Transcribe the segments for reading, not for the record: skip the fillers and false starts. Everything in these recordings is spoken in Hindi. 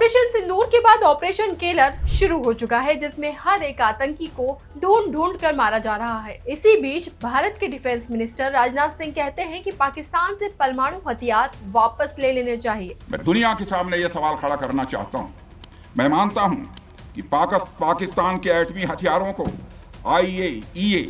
ऑपरेशन सिंदूर के बाद ऑपरेशन केलर शुरू हो चुका है, जिसमें हर एक आतंकी को ढूंढ ढूंढ कर मारा जा रहा है। इसी बीच भारत के डिफेंस मिनिस्टर राजनाथ सिंह कहते हैं कि पाकिस्तान से परमाणु हथियार वापस ले लेने चाहिए। मैं दुनिया के सामने यह सवाल खड़ा करना चाहता हूँ। मैं मानता हूँ कि पाकिस्तान के एटमी हथियारों को IAEA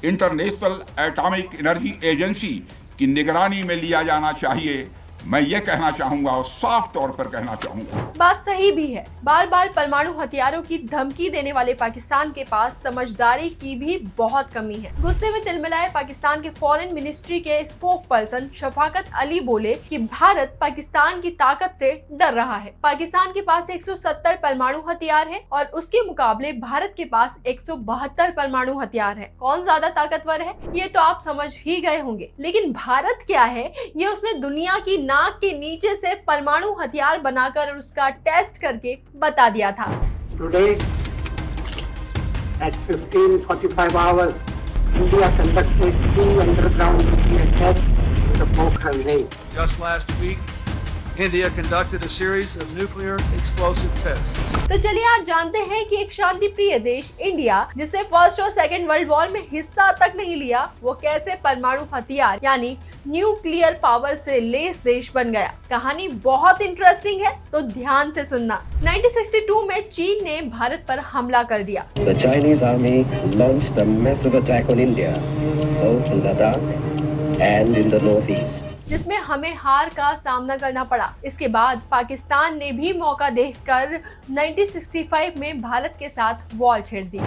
international atomic energy agency की निगरानी में लिया जाना चाहिए। मैं ये कहना चाहूंगा और साफ तौर पर कहना चाहूंगा, बात सही भी है। बार बार परमाणु हथियारों की धमकी देने वाले पाकिस्तान के पास समझदारी की भी बहुत कमी है। गुस्से में तिलमिलाए पाकिस्तान के फॉरेन मिनिस्ट्री के स्पोक पर्सन शफाकत अली बोले कि भारत पाकिस्तान की ताकत से डर रहा है। पाकिस्तान के पास 170 परमाणु हथियार है और उसके मुकाबले भारत के पास 172 परमाणु हथियार है। कौन ज्यादा ताकतवर है ये तो आप समझ ही गए होंगे, लेकिन भारत क्या है ये उसने दुनिया की नाक के नीचे से परमाणु हथियार बनाकर उसका टेस्ट करके बता दिया था। Today at 15:45 hours, India conducted 2 underground nuclear tests in the Pokhran Range. Just last week, India conducted a series of nuclear explosive tests. तो चलिए आज जानते हैं कि एक शांति प्रिय देश इंडिया, जिसने फर्स्ट और सेकंड वर्ल्ड वॉर में हिस्सा तक नहीं लिया, वो कैसे परमाणु हथियार यानी न्यूक्लियर पावर से लेस देश बन गया। कहानी बहुत इंटरेस्टिंग है, तो ध्यान से सुनना। 1962 में चीन ने भारत पर हमला कर दिया। The Chinese army launched a massive attack on India, both in Ladakh and in the northeast. जिसमें हमें हार का सामना करना पड़ा। इसके बाद पाकिस्तान ने भी मौका देखकर 1965 में भारत के साथ वॉर छेड़ दी।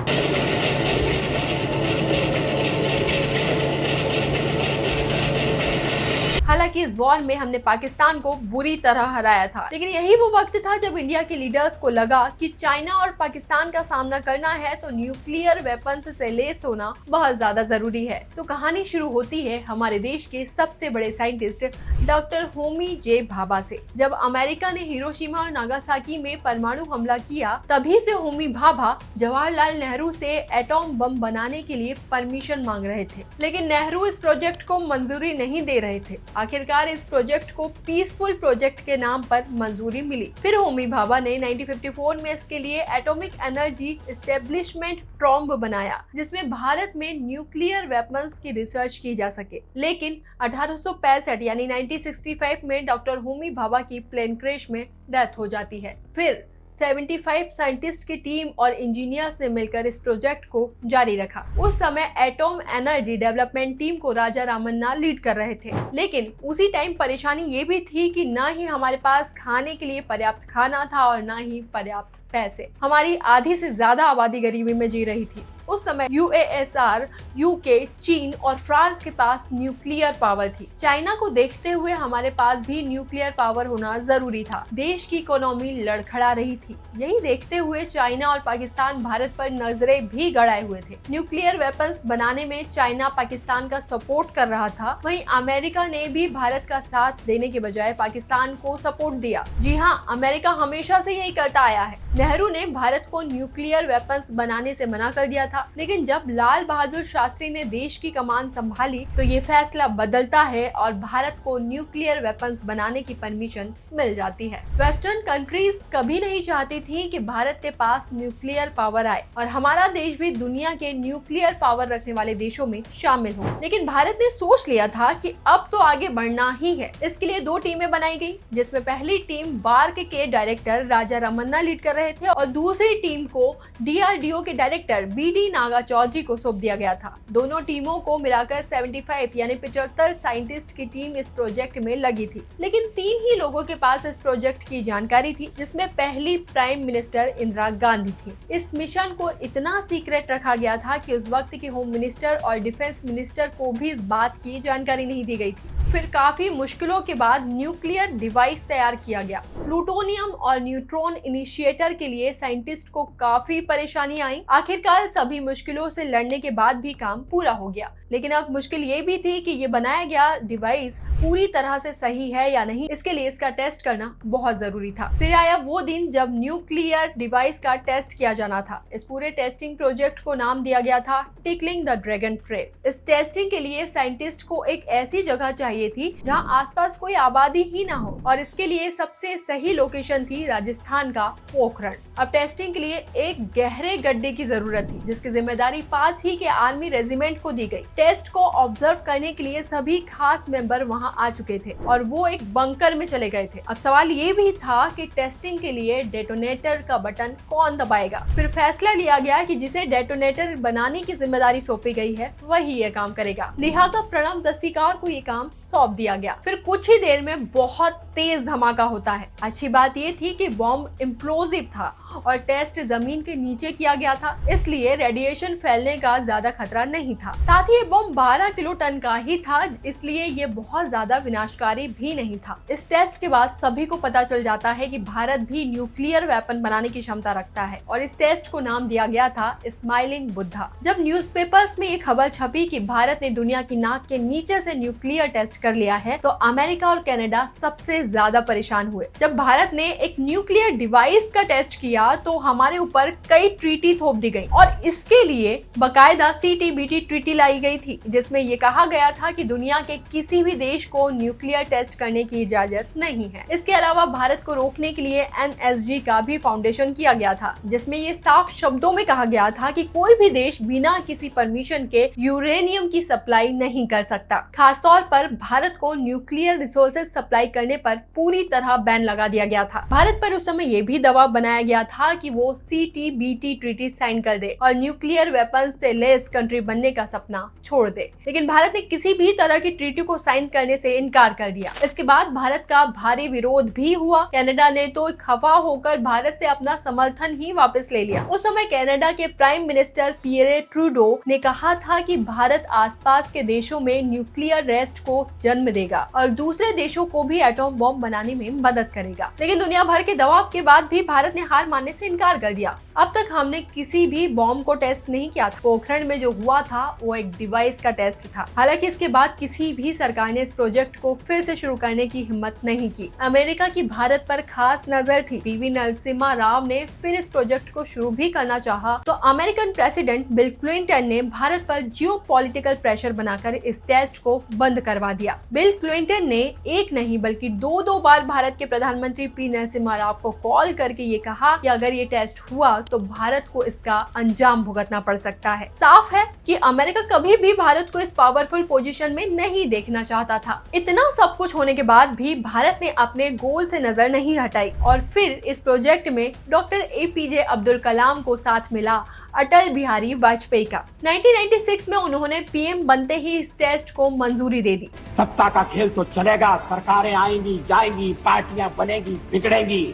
हालांकि इस वॉर में हमने पाकिस्तान को बुरी तरह हराया था, लेकिन यही वो वक्त था जब इंडिया के लीडर्स को लगा कि चाइना और पाकिस्तान का सामना करना है तो न्यूक्लियर वेपन्स से लैस होना बहुत ज्यादा जरूरी है। तो कहानी शुरू होती है हमारे देश के सबसे बड़े साइंटिस्ट डॉक्टर होमी जे भाभा से। जब अमेरिका ने हिरोशिमा और नागासाकी में परमाणु हमला किया, तभी से होमी भाभा जवाहरलाल नेहरू से एटॉम बम बनाने के लिए परमिशन मांग रहे थे, लेकिन नेहरू इस प्रोजेक्ट को मंजूरी नहीं दे रहे थे। आखिरकार इस प्रोजेक्ट को पीसफुल प्रोजेक्ट के नाम पर मंजूरी मिली। फिर होमी भाभा ने 1954 में इसके लिए एटॉमिक एनर्जी एस्टेब्लिशमेंट ट्रॉम्ब बनाया, जिसमें भारत में न्यूक्लियर वेपन्स की रिसर्च की जा सके। लेकिन 1865 यानी 1965 में डॉक्टर होमी भाभा की प्लेन क्रैश में डेथ हो जाती है। फिर 75 साइंटिस्ट की टीम और इंजीनियर्स ने मिलकर इस प्रोजेक्ट को जारी रखा। उस समय एटॉम एनर्जी डेवलपमेंट टीम को राजा रामन्ना लीड कर रहे थे, लेकिन उसी टाइम परेशानी ये भी थी कि ना ही हमारे पास खाने के लिए पर्याप्त खाना था और ना ही पर्याप्त पैसे। हमारी आधी से ज्यादा आबादी गरीबी में जी रही थी। उस समय UASR, UK, चीन और फ्रांस के पास न्यूक्लियर पावर थी। चाइना को देखते हुए हमारे पास भी न्यूक्लियर पावर होना जरूरी था। देश की इकोनॉमी लड़खड़ा रही थी। यही देखते हुए चाइना और पाकिस्तान भारत पर नजरें भी गड़ाए हुए थे। न्यूक्लियर वेपन्स बनाने में चाइना पाकिस्तान का सपोर्ट कर रहा था, वहीं अमेरिका ने भी भारत का साथ देने के बजाय पाकिस्तान को सपोर्ट दिया। जी हाँ, अमेरिका हमेशा से यही करता आया है। नेहरू ने भारत को न्यूक्लियर वेपन्स बनाने से मना कर दिया था, लेकिन जब लाल बहादुर शास्त्री ने देश की कमान संभाली तो ये फैसला बदलता है और भारत को न्यूक्लियर वेपन्स बनाने की परमिशन मिल जाती है। वेस्टर्न कंट्रीज कभी नहीं चाहती थी कि भारत के पास न्यूक्लियर पावर आए और हमारा देश भी दुनिया के न्यूक्लियर पावर रखने वाले देशों में शामिल हो। लेकिन भारत ने सोच लिया था कि अब तो आगे बढ़ना ही है। इसके लिए 2 टीमें बनाई गई, जिसमें पहली टीम बार्क के डायरेक्टर राजा रामन्ना लीड कर रहे थे और दूसरी टीम को DRDO के डायरेक्टर BD नागा चौधरी को सौंप दिया गया था। दोनों टीमों को मिलाकर 75 यानी 75 साइंटिस्ट की टीम इस प्रोजेक्ट में लगी थी, लेकिन 3 ही लोगों के पास इस प्रोजेक्ट की जानकारी थी, जिसमें पहली प्राइम मिनिस्टर इंदिरा गांधी थी। इस मिशन को इतना सीक्रेट रखा गया था कि उस वक्त के होम मिनिस्टर और डिफेंस मिनिस्टर को भी इस बात की जानकारी नहीं दी गई थी। फिर काफी मुश्किलों के बाद न्यूक्लियर डिवाइस तैयार किया गया। प्लूटोनियम और न्यूट्रॉन इनिशिएटर के लिए साइंटिस्ट को काफी परेशानी आई। आखिरकार सभी मुश्किलों से लड़ने के बाद भी काम पूरा हो गया, लेकिन अब मुश्किल ये भी थी कि ये बनाया गया डिवाइस पूरी तरह से सही है या नहीं, इसके लिए इसका टेस्ट करना बहुत जरूरी था। फिर आया वो दिन जब न्यूक्लियर डिवाइस का टेस्ट किया जाना था। इस पूरे टेस्टिंग प्रोजेक्ट को नाम दिया गया था टिकलिंग द ड्रैगन ट्रेल। इस टेस्टिंग के लिए साइंटिस्ट को एक ऐसी जगह चाहिए थी जहां आसपास कोई आबादी ही ना हो, और इसके लिए सबसे सही लोकेशन थी राजस्थान का पोखरण। अब टेस्टिंग के लिए एक गहरे गड्ढे की जरूरत थी, जिसकी जिम्मेदारी पास ही के आर्मी रेजिमेंट को दी गई। टेस्ट को ऑब्जर्व करने के लिए सभी खास मेंबर वहां आ चुके थे और वो एक बंकर में चले गए थे। अब सवाल ये भी था कि टेस्टिंग के लिए डेटोनेटर का बटन कौन दबाएगा। फिर फैसला लिया गया कि जिसे डेटोनेटर बनाने की जिम्मेदारी सौंपी गई है वही ये काम करेगा, लिहाजा प्रणव दस्तीकार को ये काम सौंप दिया गया। फिर कुछ ही देर में बहुत तेज धमाका होता है। अच्छी बात ये थी कि बॉम्ब इम्प्लोसिव था और टेस्ट जमीन के नीचे किया गया था, इसलिए रेडिएशन फैलने का ज्यादा खतरा नहीं था। साथ ही ये बॉम्ब 12 किलो टन का ही था, इसलिए ये बहुत ज्यादा विनाशकारी भी नहीं था। इस टेस्ट के बाद सभी को पता चल जाता है कि भारत भी न्यूक्लियर वेपन बनाने की क्षमता रखता है, और इस टेस्ट को नाम दिया गया था स्माइलिंग बुद्धा। जब न्यूज़पेपर्स में ये खबर छपी कि भारत ने दुनिया की नाक के नीचे से न्यूक्लियर टेस्ट कर लिया है, तो अमेरिका और कनाडा सबसे ज्यादा परेशान हुए। जब भारत ने एक न्यूक्लियर डिवाइस का टेस्ट किया तो हमारे ऊपर कई ट्रीटी थोप दी गई, और इसके लिए बकायदा CTBT ट्रीटी लाई गई थी, जिसमें ये कहा गया था कि दुनिया के किसी भी देश को न्यूक्लियर टेस्ट करने की इजाजत नहीं है। इसके अलावा भारत को रोकने के लिए NSG का भी फाउंडेशन किया गया था, जिसमें ये साफ शब्दों में कहा गया था कि कोई भी देश बिना किसी परमिशन के यूरेनियम की सप्लाई नहीं कर सकता। खासतौर पर भारत को न्यूक्लियर रिसोर्सेज सप्लाई करने पर पूरी तरह बैन लगा दिया गया था। भारत पर उस समय ये भी दबाव बनाया गया था कि वो CTBT ट्रीटी साइन कर दे और न्यूक्लियर वेपन से लेस कंट्री बनने का सपना छोड़ दे, लेकिन भारत ने किसी भी तरह की ट्रीटी को साइन करने से इनकार कर दिया। इसके बाद भारत का भारी विरोध भी हुआ। कनाडा ने तो खफा होकर भारत से अपना समर्थन ही वापस ले लिया। उस समय कनाडा के प्राइम मिनिस्टर पियरे ट्रूडो ने कहा था कि भारत आसपास के देशों में न्यूक्लियर रेस्ट को जन्म देगा और दूसरे देशों को भी एटॉम बॉम्ब बनाने में मदद करेगा, लेकिन दुनिया भर के दबाव के बाद भी भारत ने हार मानने से इनकार कर दिया। अब तक हमने किसी भी बॉम्ब को टेस्ट नहीं किया था। पोखरण में जो हुआ था वो एक डिवाइस का टेस्ट था। हालांकि इसके बाद किसी भी सरकार ने इस प्रोजेक्ट को फिर से शुरू करने की हिम्मत नहीं की। अमेरिका की भारत पर खास नजर थी। PV नरसिम्हा राव ने फिर इस प्रोजेक्ट को शुरू भी करना चाहा, तो अमेरिकन प्रेसिडेंट बिल क्लिंटन ने भारत पर जियोपॉलिटिकल प्रेशर बनाकर इस टेस्ट को बंद करवा दिया। बिल क्लिंटन ने एक नहीं बल्कि दो बार भारत के प्रधानमंत्री P नरसिम्हा राव को कॉल करके ये कहा कि अगर ये टेस्ट हुआ तो भारत को इसका अंजाम भुगतना पड़ सकता है। साफ है कि अमेरिका कभी भी भारत को इस पावरफुल पोजीशन में नहीं देखना चाहता था। इतना सब कुछ होने के बाद भी भारत ने अपने गोल से नजर नहीं हटाई और फिर इस प्रोजेक्ट में डॉक्टर APJ अब्दुल कलाम को साथ मिला अटल बिहारी वाजपेयी का। 1996 में उन्होंने PM बनते ही इस टेस्ट को मंजूरी दे दी। सत्ता का खेल तो चलेगा, सरकारें आएंगी जाएंगी, पार्टियां बनेगी बिगड़ेंगी,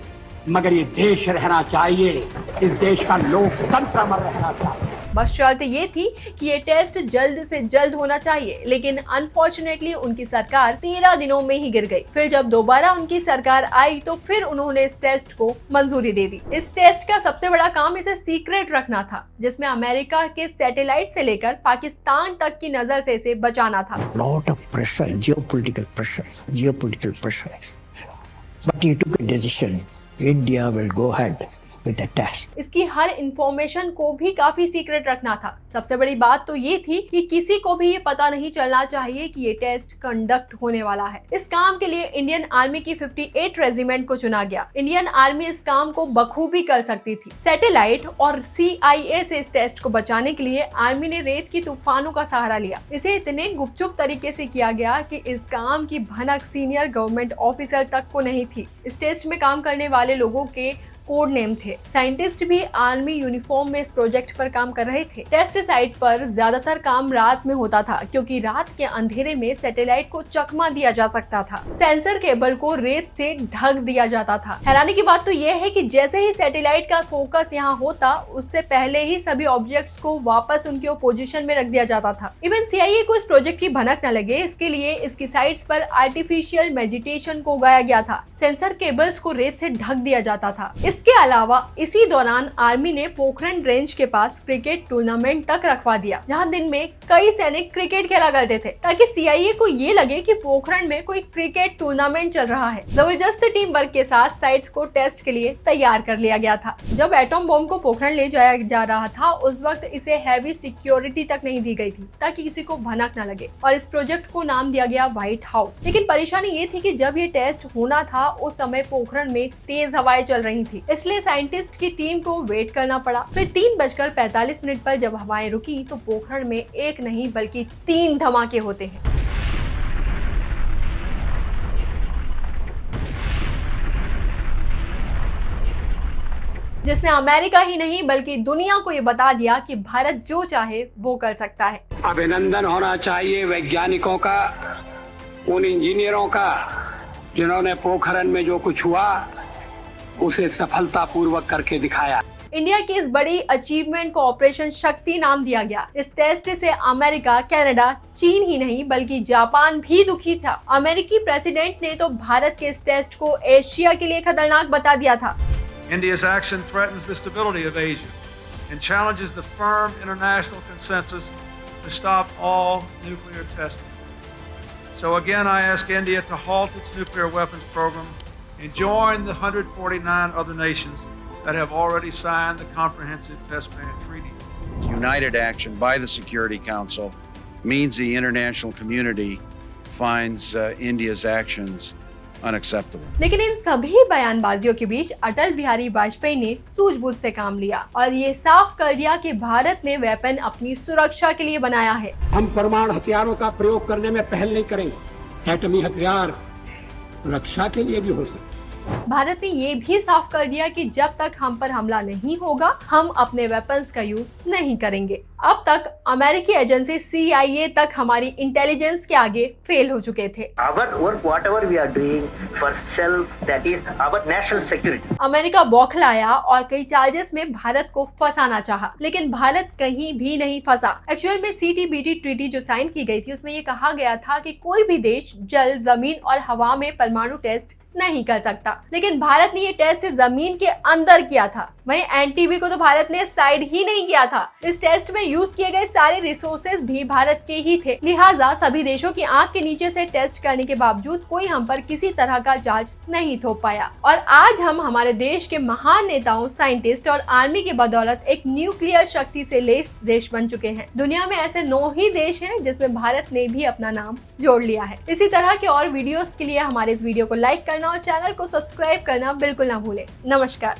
मगर ये देश रहना चाहिए, इस देश का लोकतंत्र अमर रहना चाहिए। बस शर्त ये थी कि ये टेस्ट जल्द से जल्द होना चाहिए, लेकिन अनफॉर्चुनेटली उनकी सरकार 13 दिनों में ही गिर गई। फिर जब दोबारा उनकी सरकार आई तो फिर उन्होंने इस टेस्ट को मंजूरी दे दी। इस टेस्ट का सबसे बड़ा काम इसे सीक्रेट रखना था, जिसमें अमेरिका के सैटेलाइट से लेकर पाकिस्तान तक की नजर से इसे बचाना था। Lot of pressure, geopolitical pressure. But he took a decision. India will go ahead with the test. इसकी हर इंफॉर्मेशन को भी काफी सीक्रेट रखना था। सबसे बड़ी बात तो ये थी कि किसी को भी ये पता नहीं चलना चाहिए कि ये टेस्ट कंडक्ट होने वाला है। इस काम के लिए इंडियन आर्मी की 58 रेजिमेंट को चुना गया। इंडियन आर्मी इस काम को बखूबी कर सकती थी। सैटेलाइट और CIA से इस टेस्ट को बचाने के लिए आर्मी ने रेत की तूफानों का सहारा लिया। इसे इतने गुपचुप तरीके से किया गया कि इस काम की भनक सीनियर गवर्नमेंट ऑफिसर तक को नहीं थी। इस टेस्ट में काम करने वाले लोगों के कोड नेम थे। साइंटिस्ट भी आर्मी यूनिफॉर्म में इस प्रोजेक्ट पर काम कर रहे थे। टेस्ट साइट पर ज्यादातर काम रात में होता था, क्योंकि रात के अंधेरे में सैटेलाइट को चकमा दिया जा सकता था। सेंसर केबल को रेत से ढक दिया जाता था। हैरानी की बात तो यह है कि जैसे ही सैटेलाइट का फोकस यहाँ होता, उससे पहले ही सभी ऑब्जेक्ट्स को वापस उनके पोजीशन में रख दिया जाता था। इवन CIA को इस प्रोजेक्ट की भनक न लगे, इसके लिए इसकी साइट्स पर आर्टिफिशियल मेडिटेशन को उगाया गया था। सेंसर केबल्स को रेत से ढक दिया जाता था। इस इसके अलावा इसी दौरान आर्मी ने पोखरण रेंज के पास क्रिकेट टूर्नामेंट तक रखवा दिया, जहां दिन में कई सैनिक क्रिकेट खेला करते थे, ताकि CIA को ये लगे कि पोखरण में कोई क्रिकेट टूर्नामेंट चल रहा है। जबरदस्त टीम वर्क के साथ साइट्स को टेस्ट के लिए तैयार कर लिया गया था। जब एटम बॉम्ब को पोखरण ले जाया जा रहा था, उस वक्त इसे हैवी सिक्योरिटी तक नहीं दी गई थी, ताकि किसी को भनक न लगे, और इस प्रोजेक्ट को नाम दिया गया व्हाइट हाउस। लेकिन परेशानी ये थी कि जब ये टेस्ट होना था, उस समय पोखरण में तेज हवाएं चल रही थी, इसलिए साइंटिस्ट की टीम को वेट करना पड़ा। फिर 3:45 पर जब हवाएं रुकी तो पोखरण में एक नहीं बल्कि 3 धमाके होते हैं। जिसने अमेरिका ही नहीं बल्कि दुनिया को ये बता दिया कि भारत जो चाहे वो कर सकता है। अभिनंदन होना चाहिए वैज्ञानिकों का, उन इंजीनियरों का जिन्होंने पोखरण में जो कुछ हुआ उसे सफलतापूर्वक करके दिखाया। इंडिया की इस बड़ी अचीवमेंट को ऑपरेशन शक्ति नाम दिया गया। इस टेस्ट से अमेरिका, कनाडा, चीन ही नहीं बल्कि जापान भी दुखी था। अमेरिकी प्रेसिडेंट ने तो भारत के इस टेस्ट को एशिया के लिए खतरनाक बता दिया था। India's action threatens the stability of Asia and challenges the firm international consensus to stop all nuclear testing. So again, I ask India to halt its nuclear weapons program and join the 149 other nations that have already signed the Comprehensive Test Ban Treaty. United action by the Security Council means the international community finds India's actions unacceptable. लेकिन इन सभी बयानबाजियों के बीच अटल बिहारी वाजपेयी ने सूझबूझ से काम लिया और ये साफ कर दिया कि भारत ने वेपन अपनी सुरक्षा के लिए बनाया है। हम परमाणु हथियारों का प्रयोग करने में पहल नहीं करेंगे। एटमी हथियार रक्षा के लिए भी हो सकते। भारत ने ये भी साफ कर दिया कि जब तक हम पर हमला नहीं होगा, हम अपने वेपन्स का यूज नहीं करेंगे। अब तक अमेरिकी एजेंसी CIA तक हमारी इंटेलिजेंस के आगे फेल हो चुके थे। Our work, whatever we are doing for self, that is our national security. America बौखलाया और कई चार्जेस में भारत को फंसाना चाहा, लेकिन भारत कहीं भी नहीं फंसा। एक्चुअल में CTBT ट्रीटी जो साइन की गई थी, उसमें ये कहा गया था कि कोई भी देश जल, जमीन और हवा में परमाणु टेस्ट नहीं कर सकता, लेकिन भारत ने ये टेस्ट जमीन के अंदर किया था। वहीं NTB को तो भारत ने साइड ही नहीं किया था। इस टेस्ट में यूज किए गए सारे रिसोर्सेज भी भारत के ही थे, लिहाजा सभी देशों की आंख के नीचे से टेस्ट करने के बावजूद कोई हम पर किसी तरह का चार्ज नहीं थोप पाया। और आज हम हमारे देश के महान नेताओं, साइंटिस्ट और आर्मी के बदौलत एक न्यूक्लियर शक्ति से लैस देश बन चुके हैं। दुनिया में ऐसे 9 ही देश हैं जिसमें भारत ने भी अपना नाम जोड़ लिया है। इसी तरह के और वीडियोस के लिए हमारे इस वीडियो को लाइक करना और चैनल को सब्सक्राइब करना बिल्कुल ना भूलें। नमस्कार।